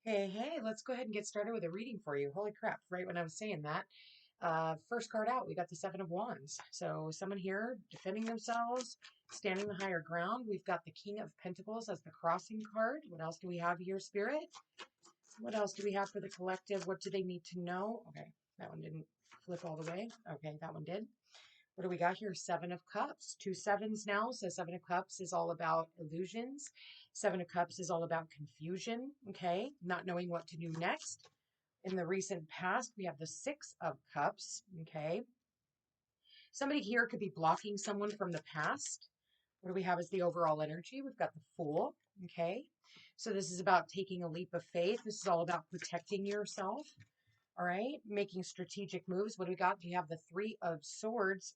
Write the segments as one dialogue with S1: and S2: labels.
S1: Hey, let's go ahead and get started with a reading for you. Holy crap, right when I was saying that. First card out, we got the Seven of Wands. So someone here defending themselves, standing the higher ground. We've got the King of Pentacles as the crossing card. What else do we have here, Spirit? What else do we have for the collective? What do they need to know? Okay, that one didn't flip all the way. Okay, that one did. What do we got here? Seven of Cups. Two sevens now. So Seven of Cups is all about illusions. Seven of Cups is all about confusion. Okay. Not knowing what to do next. In the recent past, we have the Six of Cups. Okay. Somebody here could be blocking someone from the past. What do we have as the overall energy? We've got the Fool. Okay. So this is about taking a leap of faith. This is all about protecting yourself. All right. Making strategic moves. What do we got? We have the Three of Swords.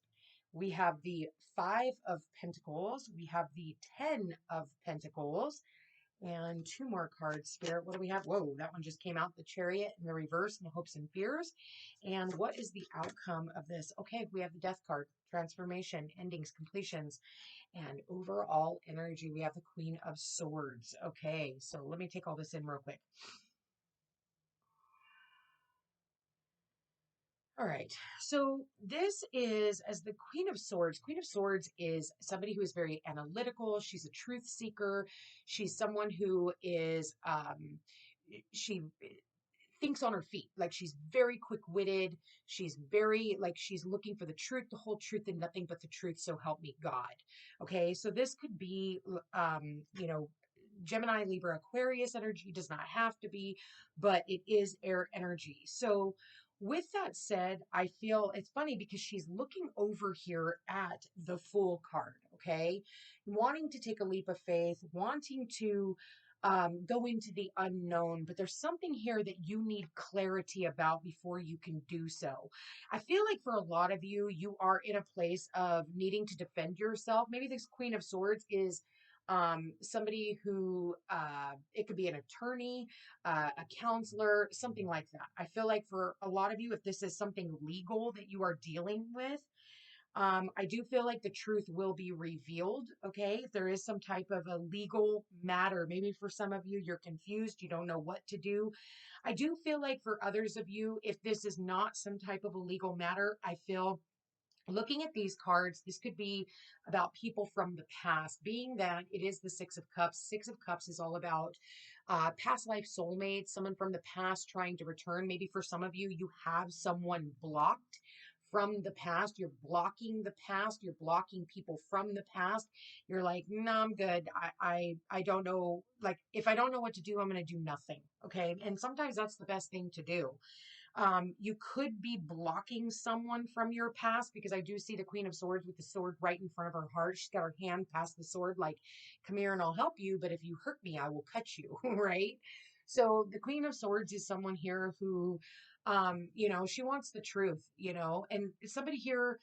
S1: We have the Five of Pentacles. We have the Ten of Pentacles. And two more cards, Spirit. What do we have? Whoa, that one just came out. The Chariot in the reverse, and the Hopes and Fears. And what is the outcome of this? Okay, we have the Death card. Transformation, endings, completions, and overall energy. We have the Queen of Swords. Okay, so let me take all this in real quick. All right. So this is as the Queen of Swords. Queen of Swords is somebody who is very analytical. She's a truth seeker. She's someone who is she thinks on her feet. Like she's very quick-witted. She's very like she's looking for the truth, the whole truth, and nothing but the truth. So help me God. Okay. So this could be Gemini, Libra, Aquarius energy. Does not have to be, but it is air energy. So with that said, I feel it's funny because she's looking over here at the Fool card, okay? Wanting to take a leap of faith, wanting to go into the unknown, but there's something here that you need clarity about before you can do so. I feel like for a lot of you, you are in a place of needing to defend yourself. Maybe this Queen of Swords is somebody who it could be an attorney, a counselor, something like that. I feel like for a lot of you, if this is something legal that you are dealing with, I do feel like the truth will be revealed. Okay. If there is some type of a legal matter, maybe for some of you, you're confused, you don't know what to do. I do feel like for others of you, if this is not some type of a legal matter, I feel looking at these cards, this could be about people from the past, being that it is the Six of Cups. Six of Cups is all about past life soulmates, someone from the past trying to return. Maybe for some of you, you have someone blocked from the past. You're blocking the past. You're blocking people from the past. You're like, no, I'm good. I don't know. Like, if I don't know what to do, I'm going to do nothing. Okay. And sometimes that's the best thing to do. You could be blocking someone from your past because I do see the Queen of Swords with the sword right in front of her heart. She's got her hand past the sword, like, come here and I'll help you. But if you hurt me, I will cut you, right? So the Queen of Swords is someone here who, she wants the truth, and somebody here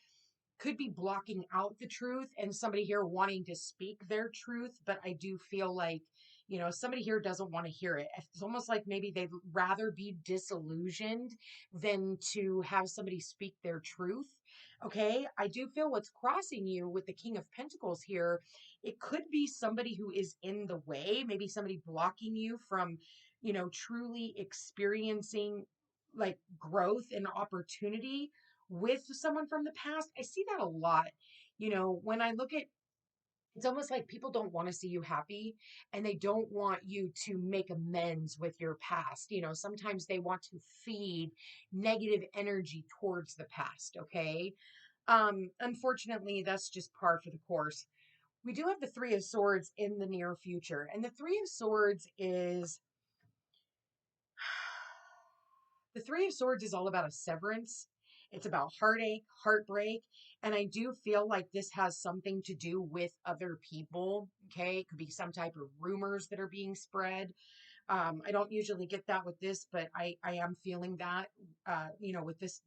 S1: could be blocking out the truth and somebody here wanting to speak their truth. But I do feel like, somebody here doesn't want to hear it. It's almost like maybe they'd rather be disillusioned than to have somebody speak their truth. Okay. I do feel what's crossing you with the King of Pentacles here. It could be somebody who is in the way, maybe somebody blocking you from, truly experiencing like growth and opportunity with someone from the past. I see that a lot. When I look at it's almost like people don't want to see you happy and they don't want you to make amends with your past. Sometimes they want to feed negative energy towards the past. Okay. Unfortunately, that's just par for the course. We do have the Three of Swords in the near future, and the Three of Swords is The Three of Swords is all about a severance. It's about heartache, heartbreak. And I do feel like this has something to do with other people. Okay. It could be some type of rumors that are being spread. I don't usually get that with this, but I am feeling that, with this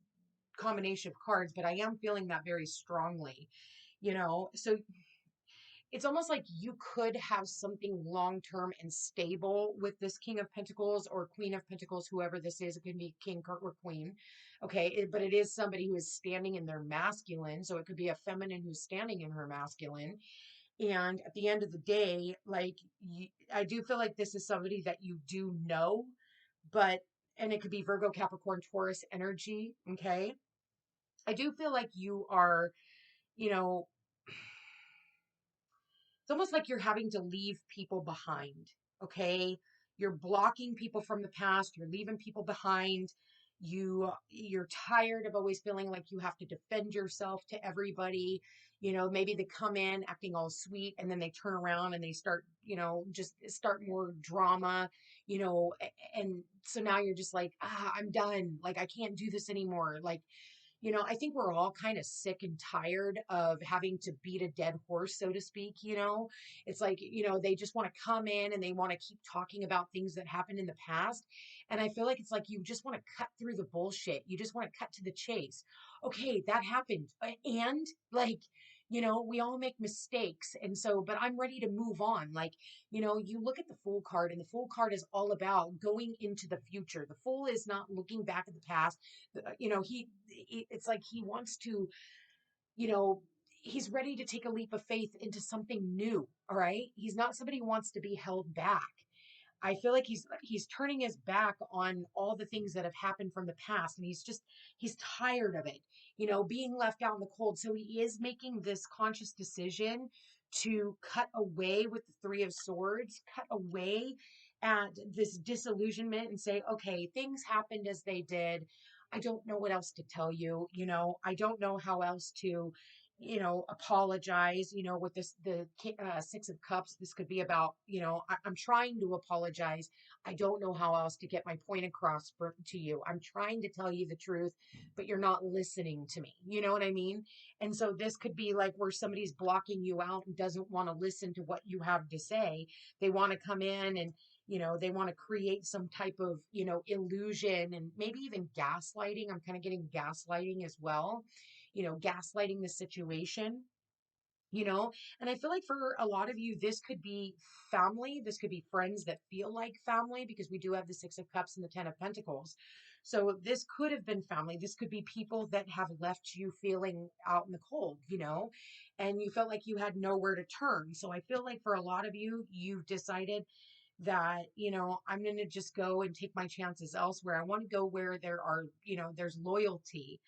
S1: combination of cards, but I am feeling that very strongly, so it's almost like you could have something long term and stable with this King of Pentacles or Queen of Pentacles, whoever this is. It can be king or queen. Okay. But it is somebody who is standing in their masculine. So it could be a feminine who's standing in her masculine. And at the end of the day, like, I do feel like this is somebody that you do know. but, and it could be Virgo, Capricorn, Taurus energy. Okay. I do feel like you are, you know, it's almost like you're having to leave people behind. Okay. You're blocking people from the past. You're leaving people behind. You're tired of always feeling like you have to defend yourself to everybody. Maybe they come in acting all sweet and then they turn around and they start, just start more drama, and so now you're just like, I'm done. Like, I can't do this anymore. Like, I think we're all kind of sick and tired of having to beat a dead horse, so to speak. It's like, they just want to come in and they want to keep talking about things that happened in the past. And I feel like it's like you just want to cut through the bullshit. You just want to cut to the chase. Okay, that happened. And like, we all make mistakes. And so, but I'm ready to move on. Like, you look at the Fool card, and the Fool card is all about going into the future. The Fool is not looking back at the past. It's like he wants to, you know, he's ready to take a leap of faith into something new. All right. He's not somebody who wants to be held back. I feel like he's turning his back on all the things that have happened from the past, and he's tired of it, being left out in the cold. So he is making this conscious decision to cut away with the Three of Swords, cut away at this disillusionment and say, okay, things happened as they did. I don't know what else to tell you. I don't know how else to, apologize. With the Six of Cups, this could be about, I'm trying to apologize. I don't know how else to get my point across to you. I'm trying to tell you the truth, but you're not listening to me. You know what I mean? And so this could be like where somebody's blocking you out and doesn't want to listen to what you have to say. They want to come in and, they want to create some type of, illusion and maybe even gaslighting. I'm kind of getting gaslighting as well, gaslighting the situation, you know and I feel like for a lot of you, this could be family, this could be friends that feel like family, because we do have the Six of Cups and the Ten of Pentacles. So this could have been family. This could be people that have left you feeling out in the cold, and you felt like you had nowhere to turn. So I feel like for a lot of you, you've decided that, I'm going to just go and take my chances elsewhere. I want to go where there's loyalty.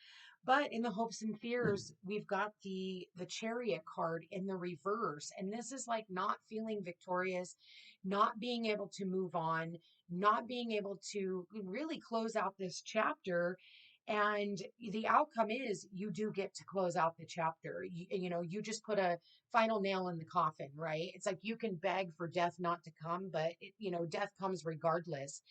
S1: But in the hopes and fears, we've got the Chariot card in the reverse. And this is like not feeling victorious, not being able to move on, not being able to really close out this chapter. And the outcome is you do get to close out the chapter. You just put a final nail in the coffin, right? It's like you can beg for death not to come, but death comes regardless.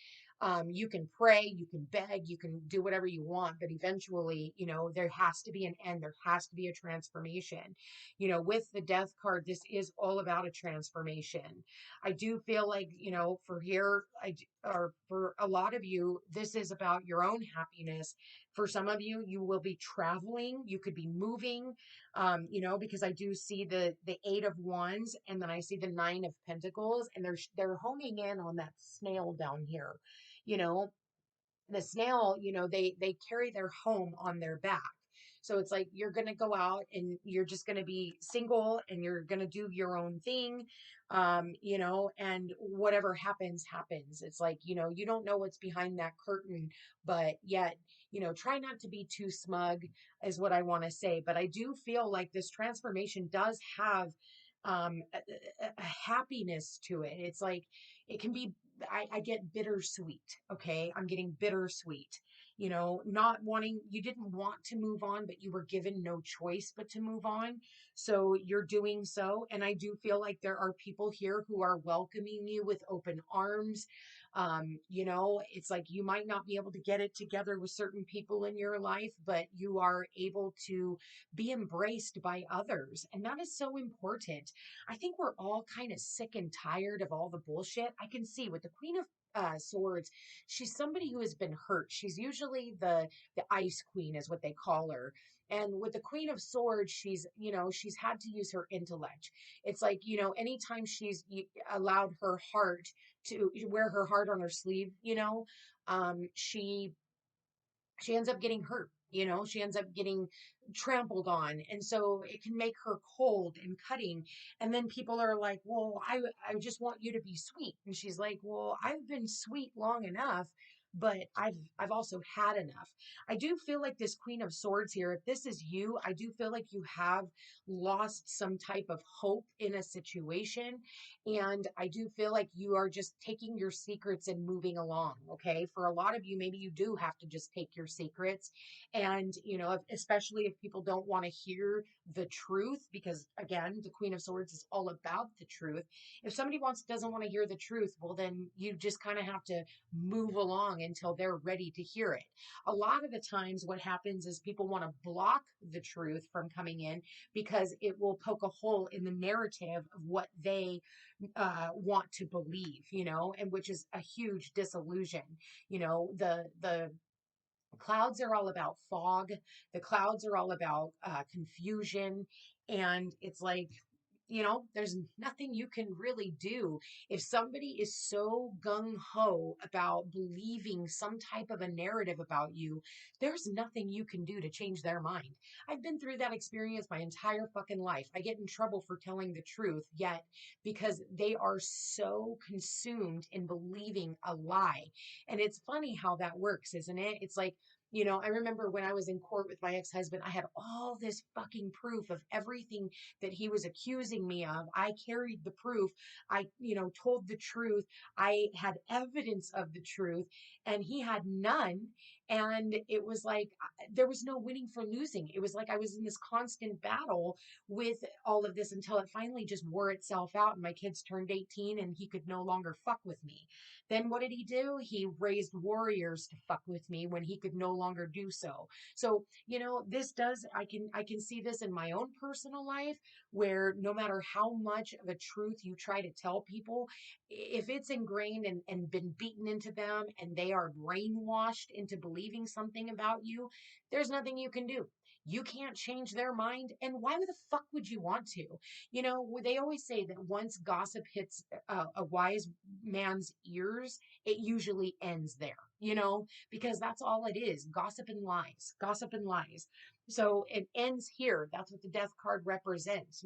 S1: You can pray, you can beg, you can do whatever you want, but eventually, there has to be an end. There has to be a transformation. With the Death card, this is all about a transformation. I do feel like, for here, or for a lot of you, this is about your own happiness. For some of you, you will be traveling, you could be moving, because I do see the Eight of Wands, and then I see the Nine of Pentacles, and they're homing in on that snail down here. you know the snail, they carry their home on their back. So it's like you're going to go out and you're just going to be single and you're going to do your own thing. And whatever happens, happens. It's like, you don't know what's behind that curtain, but yet, try not to be too smug is what I want to say. But I do feel like this transformation does have a happiness to it. It's like, it can be, I get bittersweet. Okay. I'm getting bittersweet, not wanting, you didn't want to move on, but you were given no choice but to move on. So you're doing so. And I do feel like there are people here who are welcoming you with open arms. It's like you might not be able to get it together with certain people in your life, but you are able to be embraced by others. And that is so important. I think we're all kind of sick and tired of all the bullshit. I can see with the Queen of Swords, she's somebody who has been hurt. She's usually the Ice Queen, is what they call her. And with the Queen of Swords, she's had to use her intellect. It's like, anytime she's allowed her heart to wear her heart on her sleeve, she ends up getting hurt. She ends up getting trampled on. And so it can make her cold and cutting. And then people are like, well, I just want you to be sweet. And she's like, well, I've been sweet long enough, but I've also had enough. I do feel like this Queen of Swords here, if this is you, I do feel like you have lost some type of hope in a situation. And I do feel like you are just taking your secrets and moving along. Okay. For a lot of you, maybe you do have to just take your secrets. And, especially if people don't want to hear the truth, because again, the Queen of Swords is all about the truth. If somebody doesn't want to hear the truth, well, then you just kind of have to move along until they're ready to hear it. A lot of the times, what happens is people want to block the truth from coming in because it will poke a hole in the narrative of what they want to believe, and which is a huge disillusion. The clouds are all about fog. The clouds are all about confusion. And it's like, there's nothing you can really do. If somebody is so gung ho about believing some type of a narrative about you, there's nothing you can do to change their mind. I've been through that experience my entire fucking life. I get in trouble for telling the truth, yet because they are so consumed in believing a lie. And it's funny how that works, isn't it? It's like, I remember when I was in court with my ex-husband, I had all this fucking proof of everything that he was accusing me of. I carried the proof. I, told the truth. I had evidence of the truth, and he had none. And it was like there was no winning for losing. It was like I was in this constant battle with all of this until it finally just wore itself out. And my kids turned 18 and he could no longer fuck with me. Then what did he do? He raised warriors to fuck with me when he could no longer do so. So, this does, I can see this in my own personal life, where no matter how much of a truth you try to tell people, if it's ingrained and been beaten into them and they are brainwashed into believing something about you, there's nothing you can do. You can't change their mind. And why the fuck would you want to? They always say that once gossip hits a wise man's ears, it usually ends there, because that's all it is: gossip and lies, gossip and lies. So it ends here. That's what the death card represents.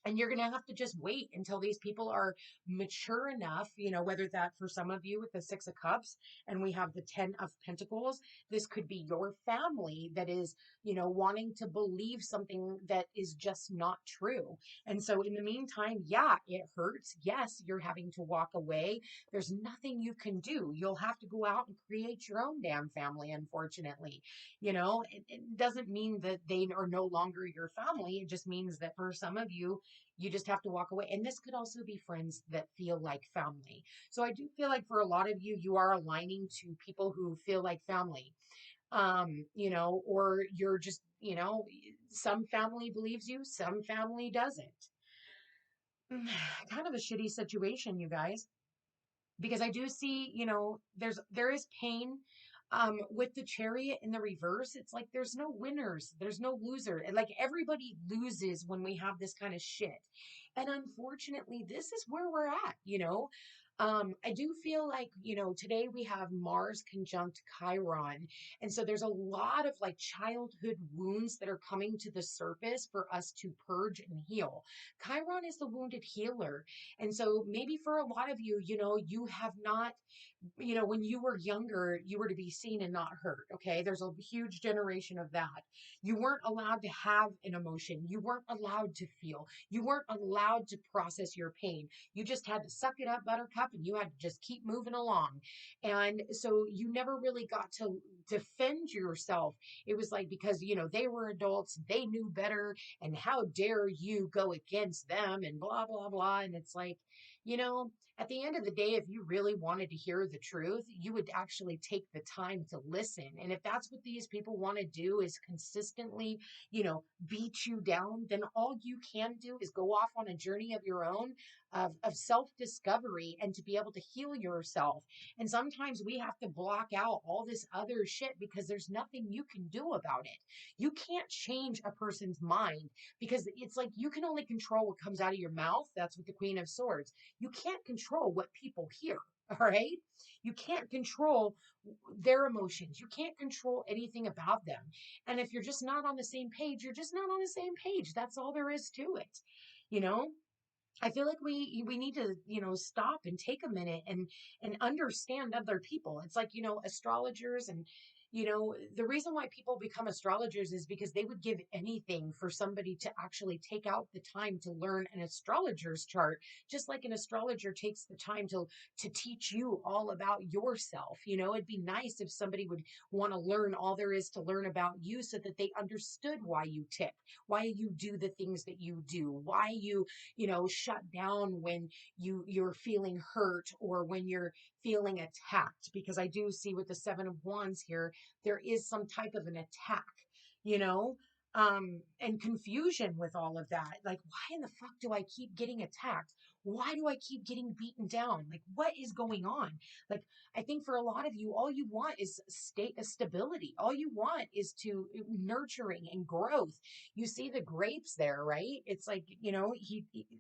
S1: And you're going to have to just wait until these people are mature enough, whether that for some of you with the Six of Cups and we have the Ten of Pentacles, this could be your family that is, wanting to believe something that is just not true. And so in the meantime, yeah, it hurts. Yes, you're having to walk away. There's nothing you can do. You'll have to go out and create your own damn family, unfortunately. It doesn't mean that they are no longer your family. It just means that for some of you, you just have to walk away. And this could also be friends that feel like family. So I do feel like for a lot of you, you are aligning to people who feel like family. Or you're just, some family believes you, some family doesn't. Kind of a shitty situation, you guys, because I do see, there is pain with the Chariot in the reverse. It's like there's no winners, there's no loser. And like everybody loses when we have this kind of shit. And unfortunately, this is where we're at. I do feel like, today we have Mars conjunct Chiron. And so there's a lot of like childhood wounds that are coming to the surface for us to purge and heal. Chiron is the wounded healer. And so maybe for a lot of you, you have not, when you were younger, you were to be seen and not heard. Okay. There's a huge generation of that. You weren't allowed to have an emotion. You weren't allowed to feel. You weren't allowed to process your pain. You just had to suck it up, buttercup, and you had to just keep moving along. And so you never really got to defend yourself. It was like, because, they were adults, they knew better. And how dare you go against them and blah, blah, blah. And it's like, at the end of the day, if you really wanted to hear the truth, you would actually take the time to listen. And if that's what these people want to do is consistently, beat you down, then all you can do is go off on a journey of your own of self-discovery and to be able to heal yourself. And sometimes we have to block out all this other shit because there's nothing you can do about it. You can't change a person's mind because it's like you can only control what comes out of your mouth. That's what the Queen of Swords. You can't control what people hear. All right. You can't control their emotions. You can't control anything about them. And if you're just not on the same page, you're just not on the same page. That's all there is to it. You know, I feel like we need to, stop and take a minute and understand other people. It's like, astrologers and the reason why people become astrologers is because they would give anything for somebody to actually take out the time to learn an astrologer's chart, just like an astrologer takes the time to teach you all about yourself. It'd be nice if somebody would want to learn all there is to learn about you so that they understood why you tick, why you do the things that you do, why you shut down when you're feeling hurt or when you're feeling attacked. Because I do see with the 7 of Wands here, there is some type of an attack, you know, and confusion with all of that. Like, why in the fuck do I keep getting attacked? Why do I keep getting beaten down? Like, what is going on? Like, I think for a lot of you, all you want is state of stability. All you want is to nurturing and growth. You see the grapes there, right? It's like,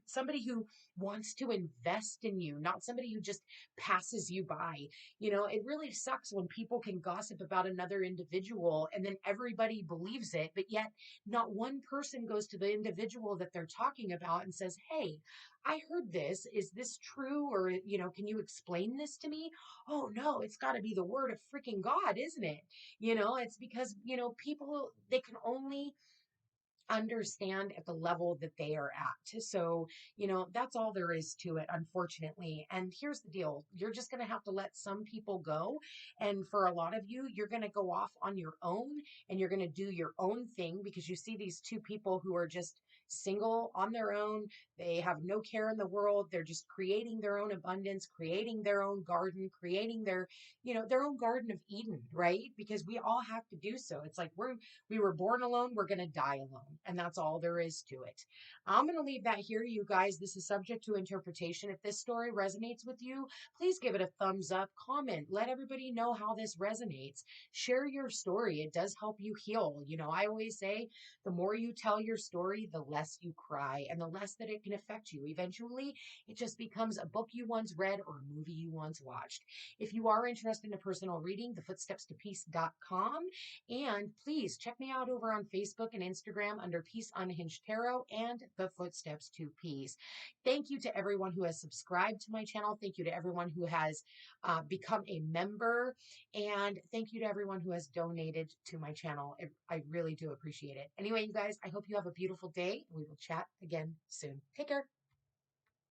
S1: somebody who wants to invest in you, not somebody who just passes you by. It really sucks when people can gossip about another individual and then everybody believes it, but yet not one person goes to the individual that they're talking about and says, "Hey, I heard this. Is this true? Or, can you explain this to me?" Oh, no, it's got to be the word of freaking God, isn't it? It's because, people, they can only understand at the level that they are at. So, that's all there is to it, unfortunately. And here's the deal, you're just going to have to let some people go. And for a lot of you, you're going to go off on your own and you're going to do your own thing because you see these two people who are just single on their own. They have no care in the world. They're just creating their own abundance, creating their own garden, creating their own Garden of Eden, right? Because we all have to do so. It's like we were born alone, we're going to die alone. And that's all there is to it. I'm going to leave that here, you guys. This is subject to interpretation. If this story resonates with you, please give it a thumbs up, comment, let everybody know how this resonates. Share your story. It does help you heal. I always say the more you tell your story, the less you cry and the less that it can affect you. Eventually, it just becomes a book you once read or a movie you once watched. If you are interested in a personal reading, thefootstepstopeace.com. And please check me out over on Facebook and Instagram under Peace Unhinged Tarot and The Footsteps to Peace. Thank you to everyone who has subscribed to my channel. Thank you to everyone who has become a member. And thank you to everyone who has donated to my channel. I really do appreciate it. Anyway, you guys, I hope you have a beautiful day. We will chat again soon. Take care.